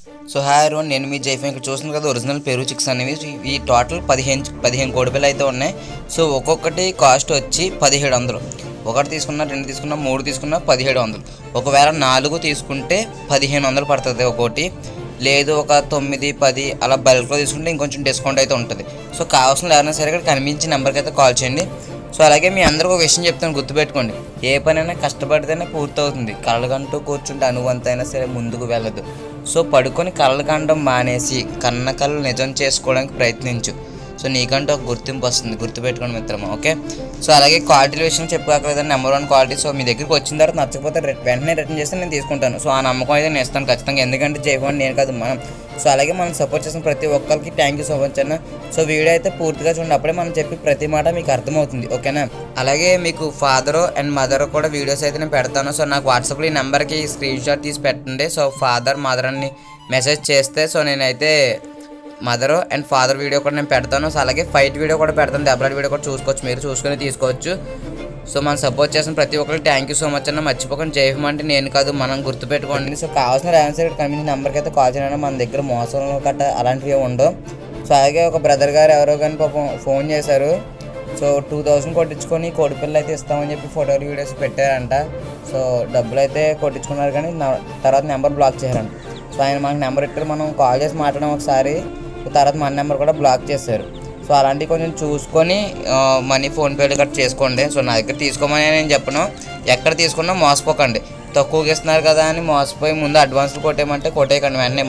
So hi రోన్, నేను మీ జైఫ్. ఇక్కడ చూస్తుంది కదా ఒరిజినల్ పెరుగు చిక్స్ అనేవి. ఈ టోటల్ 15 కోడిపిల్లలు అయితే ఉన్నాయి. సో ఒక్కొక్కటి కాస్ట్ వచ్చి 1700. ఒకటి తీసుకున్నా, 2 తీసుకున్నా, 3 తీసుకున్నా 1700. ఒకవేళ 4 తీసుకుంటే 1500 పడుతుంది ఒక్కోటి. లేదు ఒక 9, 10 అలా బల్క్లో తీసుకుంటే ఇంకొంచెం డిస్కౌంట్ అయితే ఉంటుంది. సో కావాల్సిన ఎవరైనా సరే ఇక్కడ కనిపించి నెంబర్కి అయితే కాల్ చేయండి. సో అలాగే మీ అందరికీ ఒక విషయం చెప్తాను, గుర్తుపెట్టుకోండి. ఏ పనైనా కష్టపడితేనే పూర్తవుతుంది. కళ్ళకంటూ కూర్చుంటే అనువంతైనా సరే ముందుకు వెళ్ళదు. సో పడుకొని కళ్ళ కండం మానేసి కన్న కళ్ళు నిజం చేసుకోవడానికి ప్రయత్నించు. సో నీకంటూ ఒక గుర్తింపు వస్తుంది, గుర్తుపెట్టుకోండి మిత్రమా. ఓకే. సో అలాగే క్వాలిటీ విషయం చెప్పుకోకలేదండి, నెంబర్ 1 క్వాలిటీ. సో మీ దగ్గరికి వచ్చిన తర్వాత నచ్చకపోతే వెంటనే రిటర్న్ చేస్తే నేను తీసుకుంటాను. సో ఆ నమ్మకం అయితే నేను ఇస్తాను ఖచ్చితంగా, ఎందుకంటే జైఫోన్ నేను కాదు మనం. సో అలాగే మనం సపోర్ట్ చేసిన ప్రతి ఒక్కరికి థ్యాంక్ యూ సో మచ్ అన్న. సో వీడియో అయితే పూర్తిగా చూడండి, అప్పుడే మనం చెప్పి ప్రతి మాట మీకు అర్థమవుతుంది. ఓకేనా. అలాగే మీకు ఫాదర్ అండ్ మదర్ కూడా వీడియోస్ అయితే నేను పెడతాను. సో నాకు వాట్సాప్లో ఈ నెంబర్కి స్క్రీన్ షాట్ తీసి పెట్టండి. సో ఫాదర్ మదర్ అని మెసేజ్ చేస్తే సో నేనైతే మదర్ అండ్ ఫాదర్ వీడియో కూడా నేను పెడతాను. సో అలాగే ఫైట్ వీడియో కూడా పెడతాను, దెబ్బలాట వీడియో కూడా చూసుకోవచ్చు, మీరు చూసుకొని తీసుకోవచ్చు. సో మనం సపోర్ట్ చేసిన ప్రతి ఒక్కరికి థ్యాంక్ యూ సో మచ్ అన్న. మర్చిపోకండి జైఫ్ అంటే నేను కాదు మనం, గుర్తుపెట్టుకోండి. సో కావాల్సిన రేవెన్స్ కనిపించిన నెంబర్కి అయితే కాల్ చేయండి. మన దగ్గర మోసం గట్ట అలాంటివి ఉండవు. సో అలాగే ఒక బ్రదర్ గారు ఎవరో కానీ పాపం ఫోన్ చేశారు. సో 2000 కొట్టించుకొని కోడిపిల్లలు అయితే ఇస్తామని చెప్పి ఫోటోలు వీడియోస్ పెట్టారంట. సో డబ్బులు అయితే కొట్టించుకున్నారు కానీ తర్వాత నెంబర్ బ్లాక్ చేశారంట. సో ఆయన మనకు నెంబర్ ఇట్టారు, మనం కాల్ చేసి మాట్లాడడం ఒకసారి, తర్వాత మన నెంబర్ కూడా బ్లాక్ చేశారు. సో అలాంటివి కొంచెం చూసుకొని మనీ ఫోన్పేలు కట్ చేసుకోండి. సో నా దగ్గర తీసుకోమని నేను చెప్పను, ఎక్కడ తీసుకున్నా మోసపోకండి. తక్కువకి ఇస్తున్నారు కదా అని మోసపోయి ముందు అడ్వాన్స్లు కొట్టేయమంటే కొట్టేయకండి వెంటనే.